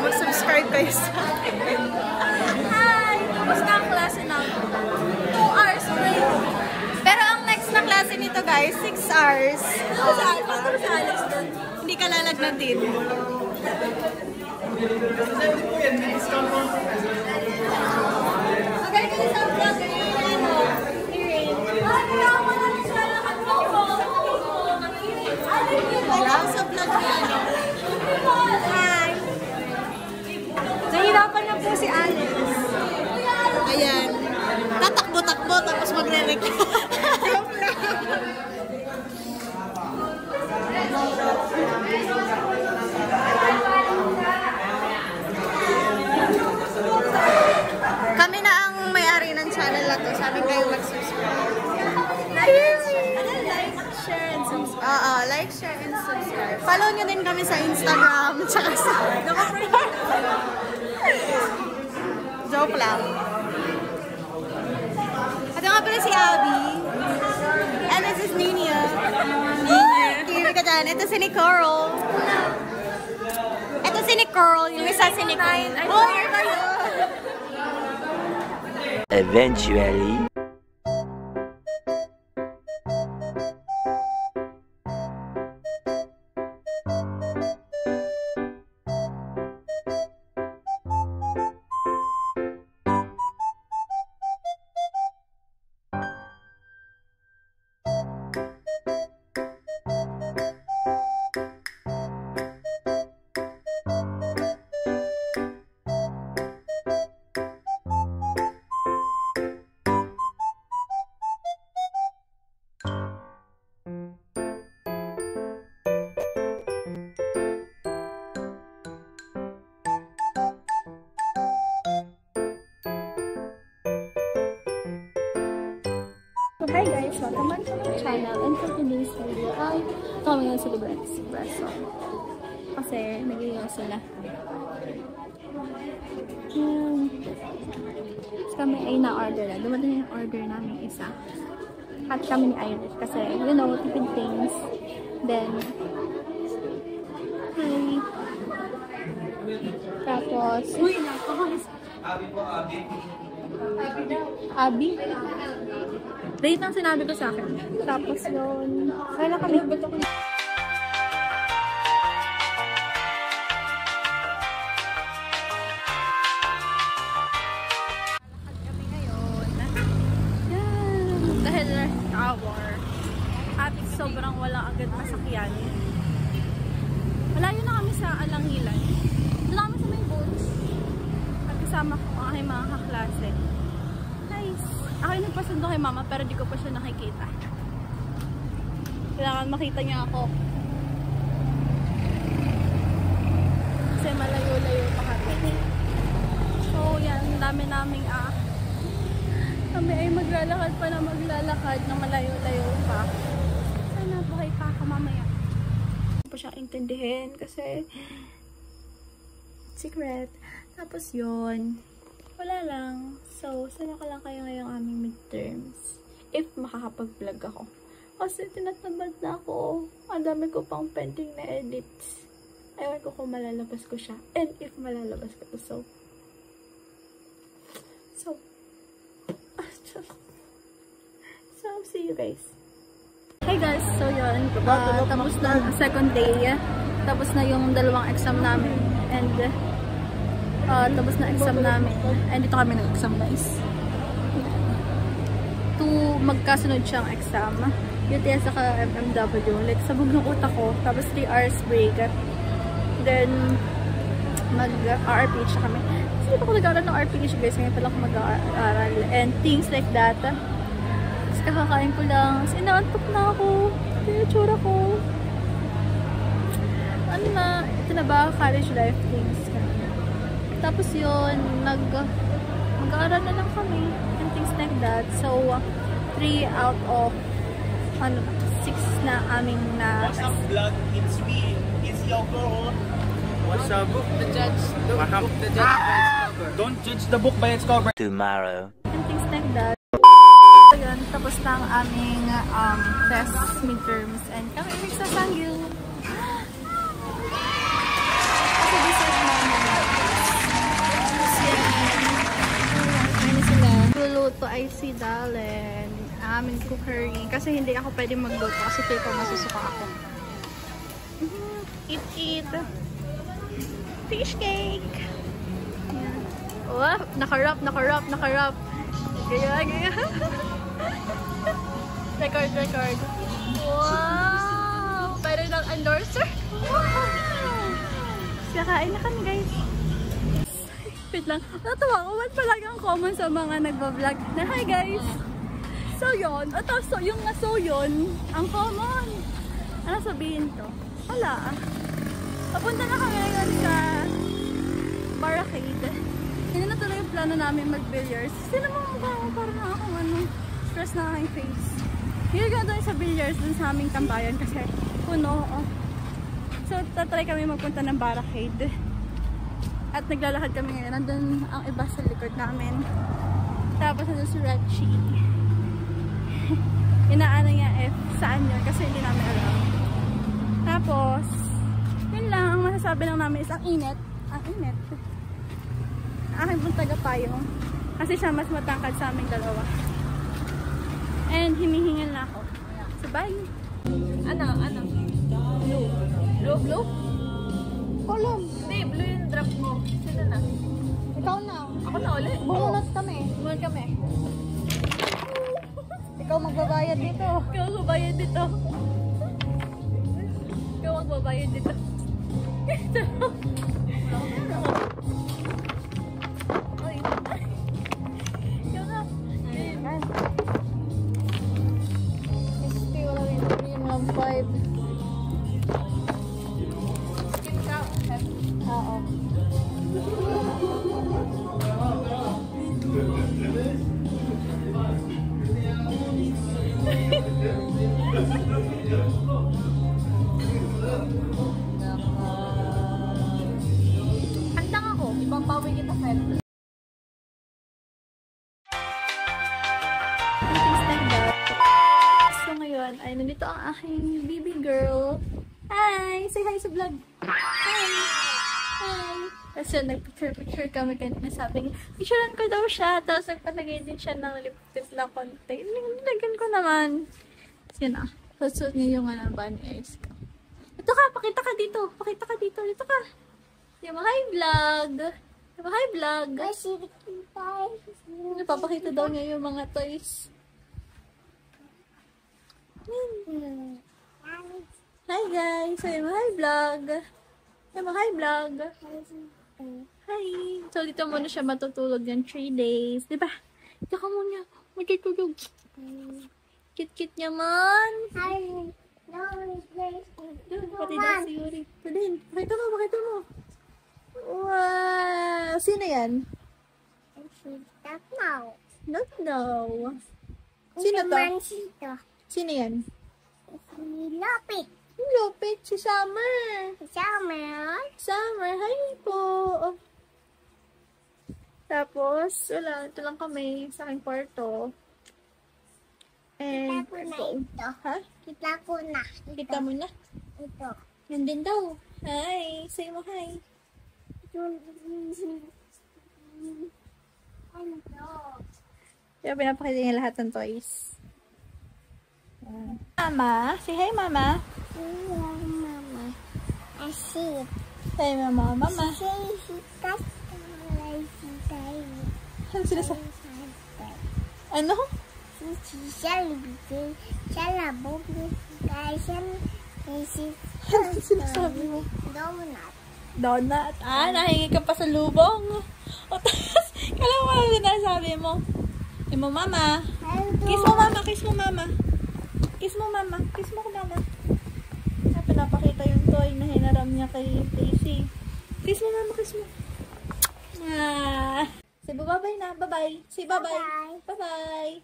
mag-subscribe kayo sa akin. Hi! Tapos na ang klase namin. 2 hours break. Pero ang next na klase nito guys, 6 hours. Ano sa Alex? Ano sa Alex doon? Hindi ka lalagnan din. Magaling ka sa vlog. Alam sa vlog niya. Hi! Nahirapan na po si Alex. Ayan. Tatakbo-takbo tapos magre-reklamo. Kami na ang may-ari ng channel na to. Sabi kayo mag-subscribe. Like, share, and subscribe. Oo, like, share, and subscribe. Follow nyo din kami sa Instagram. Tsaka sa... Joke lang. Ito nga pala si Abby. And this is Nina. Nina ka dyan. Ito si Nicole. Ito si Nicole. Yung isa si Nicole. Oh, kayo! Eventually. So, hi guys! Welcome back to my channel. And for today's video ay kami ngayon sa Libres Espresso. Kasi nag-iiyaw sila. Tapos kami ay na-order na. Dumating yung order namin isa. At kami ni Irish. Kasi, you know, tipid things. Then, hi! Tapos, uy, napakalis. Abi po, Abi. Abi? Date ang sinabi ko sa akin. Tapos yun, kaya kami ba't ako kami ngayon. Yan. Dahil rush hour. At sobrang wala agad masakyan. Malayo na kami sa Alangilan. Doon na kami sa may boats. At kasama ko ang aking mga kaklase. Nice. Ako yung nagpasundo kay mama pero di ko pa siya nakikita. Kailangan makita niya ako. Kasi malayo-layo pa kami. So yan, dami naming kami ay maglalakad pa na maglalakad na malayo-layo pa. Sana buhay pa ako mamaya. Hindi pa siya intindihin kasi secret. Tapos yun, wala lang. So, sana ko lang kayo ngayong aming midterms. If makakapag-vlog ako. Kasi tinatamad na ako. Ang dami ko pang pending na edits. Ewan ko kung malalabas ko siya. And if malalabas ko to. So, see you guys. Hey guys, so yun. Tapos na ang second day. Tapos na yung dalawang exam namin. And tapos na exam namin. And dito kami nag-exam guys. Magkasunod siyang exam. UTS saka MMW. Like, sabog ng utak ko. Tapos 3 hours break. Then, mag-RPH kami. Kasi di pa ako nag-aaral ng RPH guys. Ngayon pala ako mag-aaral. And things like that. Tapos kakakain ko lang. Kasi inaantok na ako. Yung tsura ko. Ano na, ito na ba? College life things. Tapos yun, mag-aaral na lang kami. And things like that. So, 3 out of 6 na aming na What's up, vlog? It's me. It's your girl. What's up? Book the judge. Don't book the judge by its cover. Don't judge the book by its cover. Tomorrow. And things like that. So yun, tapos na ang aming test midterms. And kami nagsasanggil. Kasi this is my moment. nagluluto ay si Dalen. Aming cookery. Kasi hindi ako pwede magluto kasi feel ko masusuka ako. Eat. Fish cake. Yan. Oh, nakarap. Gaya. Record. Wow! Pwede ng endorser. Wow! Kakain na kami, guys. Wait lang. Natuwa ko. Ba't palagi ang common sa mga nagbablog na, hi guys! So yun. Ang common. Ano sabihin to? Wala. Papunta na kami ngayon sa barricade. Hindi na tuloy yung plano namin mag-billiards. Sino mo mukha ko? Parang akong stress na aking face. Hindi ko doon sa billiards dun sa aming tambayan kasi puno. So, tatry kami magpunta ng barricade. At naglalakad kami ngayon. Nandun ang iba sa likod namin. Tapos nandun si Reggie. Inaano niya saan yun kasi hindi namin alam. Tapos, yun lang. Ang masasabi lang namin is ang init. Ang init. Aking pong tagapayong. Kasi siya mas matangkad sa aming dalawa. And hinihingal na ako. So, bye! Ano? Blue? Kolom. Hindi, blue yung drop mo. Sino na? Ikaw na. Ako na ulit. Bumunot kami. Ikaw magbabayad dito. Ay. Ikaw na. SP, wala rin. 315. Oo. Handang ako. Ibang pawin kita, friend. So ngayon ay nandito ang aking baby girl. Hi! Say hi sa vlog. Hi! Kasi nagpicture kami kanina, sabi niya, picturean ko daw siya. Tapos nagpalagay din siya ng lip tint na konti. Nilagyan ko naman. Kasi na. Susunod niya yung bunny eyes ko. Ito ka! Pakita ka dito! Dito ka! Hi vlog! Hi vlog! Napapakita daw niya yung mga toys. Hi guys! Hi vlog! Hi vlog! Hi! So, dito muna siya matutulog ng 3 days. Diba? Dito ka muna. Matutulog. Cute-cute naman. Pati daw si Yuri. Padin, pakita mo. Wow! Sino yan? Not know. Sino to? Sino yan? Lupit, si Summer. Summer, hi po. Tapos, wala, ito lang kami sa aking kwarto. And, ha? Kita mo na? Ito. Yan din daw. Hi, say mo hi. Kaya pinapakita niya lahat ng toys. Mama, say hi mama. Hey mama, mama. Ano sila sa? Ano? Ano sinasabi mo? Donut. Ah, nahingi ka pa sa lubong. O tapos, kala mo ano sinasabi mo? Kiss mo mama. Kiss mo mama. Kiss mo ko mama. Ah, pinapakita yung toy na hinaram niya kay Daisy. Kiss mo mama, kiss mo. Ah. Say bye-bye na. Bye-bye. Say bye-bye. Bye-bye.